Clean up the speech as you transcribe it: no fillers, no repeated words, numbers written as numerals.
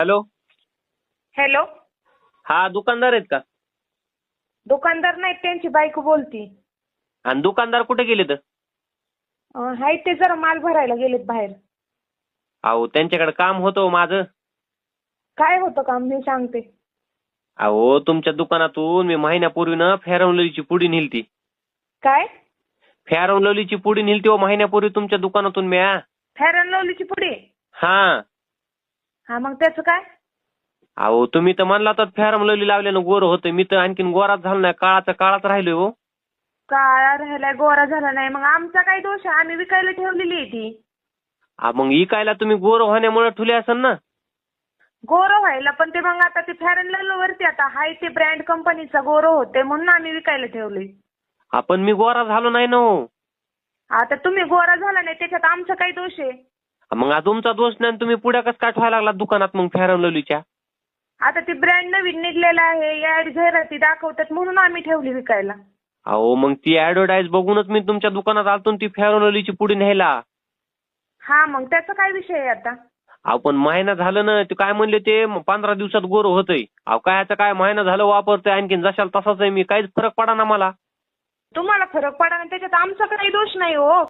Hello. Hello. हा दुकानदार आहेत का? दुकानदार नाहीत, त्यांची बायको बोलती. आणि दुकानदार कुठे गेले तर? हाय ते जरा माल भरायला गेलेत बाहेर. अहो त्यांच्याकडे काम होतं हो माझं. काय होतं काम मी सांगते. अहो तुमच्या दुकानातून मी महिन्यापूर्वी ना फेअर अँड लवलीची पुडी नेलती. काय? फेअर अँड लवलीची पुडी नेलती हो महिन्यापूर्वी तुमच्या दुकानातून मी. फेअर अँड लवलीची पुडी? हा. हा मग त्याचं काय? अहो तुम्ही तर म्हणला तर फेअर अँड लवली लावल्यानं गोर होतं. मी तर आणखीन गोराच झालो नाही, काळाच राहिलोय हो. काळा राहिलाय गोरा झाला नाही, मग आमचा काय दोष आहे? आम्ही विकायला ठेवलेली आहे ती. मग इकायला तुम्ही गोर होण्यामुळे ठुले असेल ना. गोरं व्हायला पण ते मग आता ते फेअर अँड लवली वरती आता हाय ते ब्रँड कंपनीचा गोरं होते म्हणून आम्ही विकायला ठेवले. आपण मी गोरा झालो नाही ना हो. आता तुम्ही गोरा झाला नाही त्याच्यात आमचा काय दोष आहे? मग तुमचा दोष नाही आणि तुम्ही पुढ्या कसं काय ठेवायला लागला दुकानात मग फेअर अँड लवलीच्या? आता ती ब्रँड नवीन निघलेला आहे, ऍड जाहिराती दाखवतात म्हणून आम्ही ठेवली विकायला. अहो मग ती ऍडव्हर्टाईज बघूनच मी तुमच्या दुकानात आलतो ती फेअर अँड लवलीची पुडी न्यायला. हा मग त्याचा काय विषय आहे आता? पण महिना झालं ना, ते काय म्हणले ते 15 दिवसात गोर होतंय. कायचं काय महिना झालं वापरतोय आणखीन जशाला तसाच आहे मी, काहीच फरक पडा ना मला. तुम्हाला फरक पडा ना त्याच्यात आमचा काही दोष नाही हो.